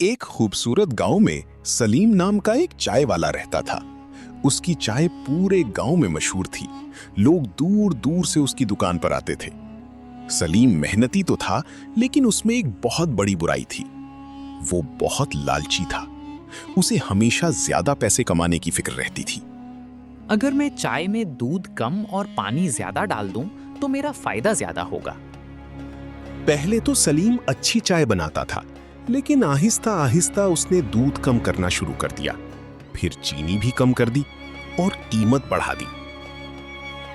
एक खूबसूरत गांव में सलीम नाम का एक चाय वाला रहता था। उसकी चाय पूरे गांव में मशहूर थी। लोग दूर दूर से उसकी दुकान पर आते थे। सलीम मेहनती तो था, लेकिन उसमें एक बहुत बड़ी बुराई थी। वो बहुत लालची था। उसे हमेशा ज्यादा पैसे कमाने की फिक्र रहती थी। अगर मैं चाय में दूध कम और पानी ज्यादा डाल दूं तो मेरा फायदा ज्यादा होगा। पहले तो सलीम अच्छी चाय बनाता था, लेकिन आहिस्ता आहिस्ता उसने दूध कम करना शुरू कर दिया, फिर चीनी भी कम कर दी और कीमत बढ़ा दी।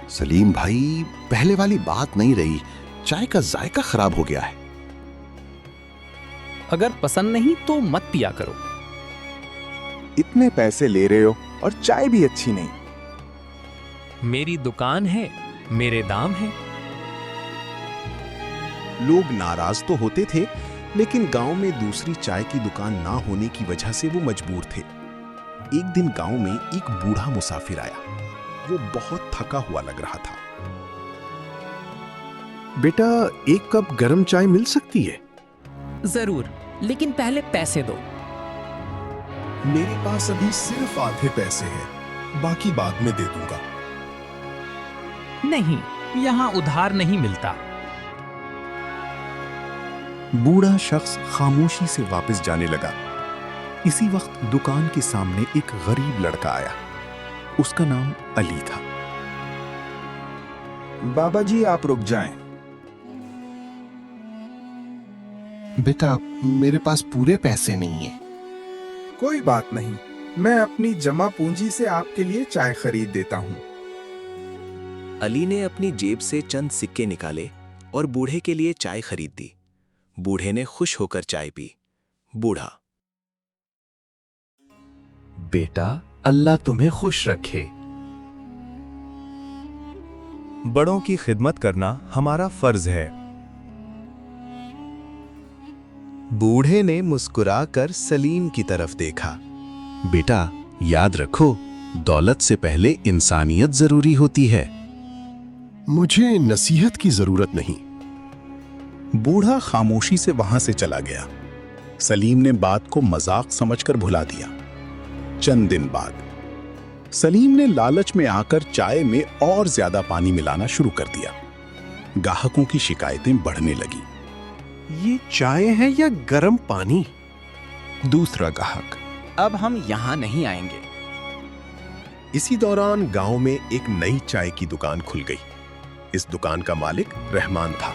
सलीम भाई, पहले वाली बात नहीं रही। चाय का जायका खराब हो गया है। अगर पसंद नहीं तो मत पिया करो। इतने पैसे ले रहे हो और चाय भी अच्छी नहीं। मेरी दुकान है, मेरे दाम हैं। लोग नाराज तो होते थे, लेकिन गांव में दूसरी चाय की दुकान ना होने की वजह से वो मजबूर थे। एक दिन गांव में एक बूढ़ा मुसाफिर आया। वो बहुत थका हुआ लग रहा था। बेटा, एक कप गरम चाय मिल सकती है? जरूर, लेकिन पहले पैसे दो। मेरे पास अभी सिर्फ आधे पैसे हैं, बाकी बाद में दे दूंगा। नहीं, यहाँ उधार नहीं मिलता। बूढ़ा शख्स खामोशी से वापस जाने लगा। इसी वक्त दुकान के सामने एक गरीब लड़का आया। उसका नाम अली था। बाबा जी, आप रुक जाएं। बेटा, मेरे पास पूरे पैसे नहीं है। कोई बात नहीं, मैं अपनी जमा पूंजी से आपके लिए चाय खरीद देता हूं। अली ने अपनी जेब से चंद सिक्के निकाले और बूढ़े के लिए चाय खरीद दी। बूढ़े ने खुश होकर चाय पी। बूढ़ा: बेटा, अल्लाह तुम्हें खुश रखे। बड़ों की खिदमत करना हमारा फर्ज है। बूढ़े ने मुस्कुराकर सलीम की तरफ देखा। बेटा, याद रखो, दौलत से पहले इंसानियत जरूरी होती है। मुझे नसीहत की जरूरत नहीं। बूढ़ा खामोशी से वहां से चला गया। सलीम ने बात को मजाक समझकर भुला दिया। चंद दिन बाद सलीम ने लालच में आकर चाय में और ज्यादा पानी मिलाना शुरू कर दिया। ग्राहकों की शिकायतें बढ़ने लगी। ये चाय है या गरम पानी? दूसरा ग्राहक: अब हम यहाँ नहीं आएंगे। इसी दौरान गांव में एक नई चाय की दुकान खुल गई। इस दुकान का मालिक रहमान था।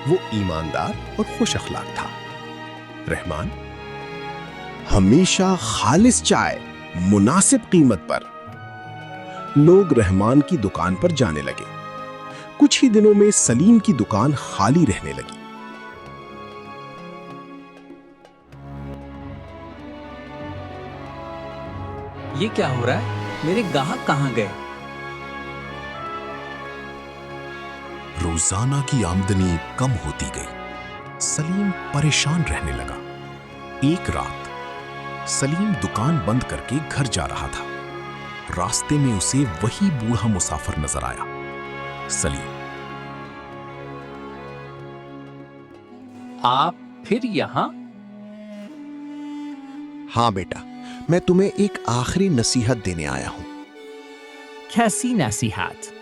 वो ईमानदार और खुश अखलाक था। रहमान हमेशा खालिस चाय, मुनासिब कीमत पर। लोग रहमान की दुकान पर जाने लगे। कुछ ही दिनों में सलीम की दुकान खाली रहने लगी। ये क्या हो रहा है? मेरे ग्राहक कहाँ गए? रोजाना की आमदनी कम होती गई। सलीम परेशान रहने लगा। एक रात सलीम दुकान बंद करके घर जा रहा था। रास्ते में उसे वही बूढ़ा मुसाफिर नजर आया। सलीम: आप फिर यहाँ? हाँ बेटा, मैं तुम्हें एक आखिरी नसीहत देने आया हूं। कैसी नसीहत?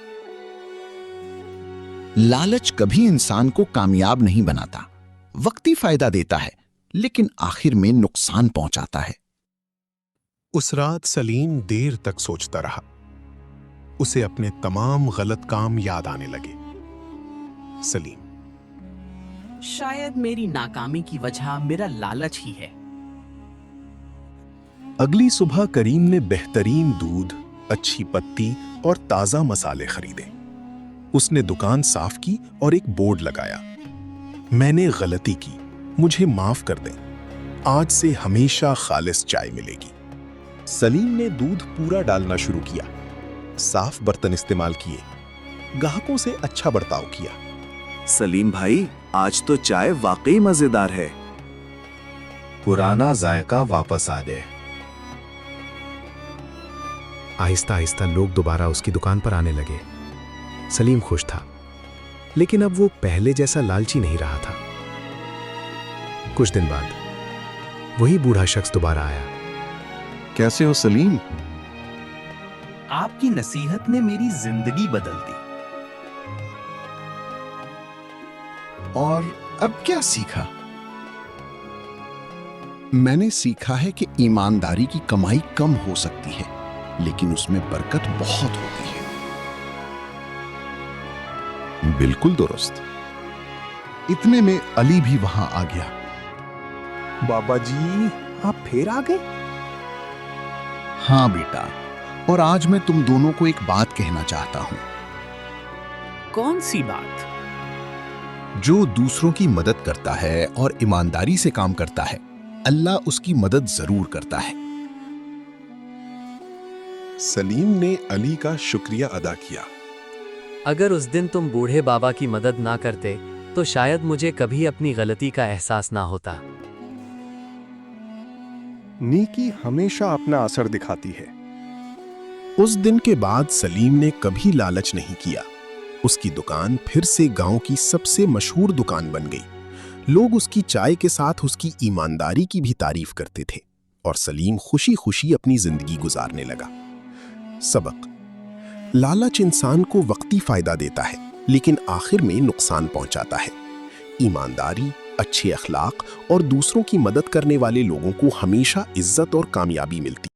लालच कभी इंसान को कामयाब नहीं बनाता। वक्ती फायदा देता है, लेकिन आखिर में नुकसान पहुंचाता है। उस रात सलीम देर तक सोचता रहा। उसे अपने तमाम गलत काम याद आने लगे। सलीम: शायद मेरी नाकामी की वजह मेरा लालच ही है। अगली सुबह करीम ने बेहतरीन दूध, अच्छी पत्ती और ताजा मसाले खरीदे। उसने दुकान साफ की और एक बोर्ड लगाया: मैंने गलती की, मुझे माफ कर दें। आज से हमेशा खालिस चाय मिलेगी। सलीम ने दूध पूरा डालना शुरू किया, साफ बर्तन इस्तेमाल किए, ग्राहकों से अच्छा बर्ताव किया। सलीम भाई, आज तो चाय वाकई मजेदार है। पुराना जायका वापस आ गया। आहिस्ता आहिस्ता लोग दोबारा उसकी दुकान पर आने लगे। सलीम खुश था, लेकिन अब वो पहले जैसा लालची नहीं रहा था। कुछ दिन बाद वही बूढ़ा शख्स दोबारा आया। कैसे हो सलीम? आपकी नसीहत ने मेरी जिंदगी बदल दी। और अब क्या सीखा? मैंने सीखा है कि ईमानदारी की कमाई कम हो सकती है, लेकिन उसमें बरकत बहुत होती है। बिल्कुल दुरुस्त। इतने में अली भी वहां आ गया। बाबा जी, आप फिर आ गए? हाँ बेटा, और आज मैं तुम दोनों को एक बात कहना चाहता हूं। कौन सी बात? जो दूसरों की मदद करता है और ईमानदारी से काम करता है, अल्लाह उसकी मदद जरूर करता है। सलीम ने अली का शुक्रिया अदा किया। अगर उस दिन तुम बूढ़े बाबा की मदद ना करते तो शायद मुझे कभी अपनी गलती का एहसास ना होता। नेकी हमेशा अपना असर दिखाती है। उस दिन के बाद सलीम ने कभी लालच नहीं किया। उसकी दुकान फिर से गांव की सबसे मशहूर दुकान बन गई। लोग उसकी चाय के साथ उसकी ईमानदारी की भी तारीफ करते थे और सलीम खुशी खुशी अपनी जिंदगी गुजारने लगा। सबक: लालच इंसान को वक्ती फायदा देता है, लेकिन आखिर में नुकसान पहुंचाता है। ईमानदारी, अच्छे अखलाक और दूसरों की मदद करने वाले लोगों को हमेशा इज्जत और कामयाबी मिलती है।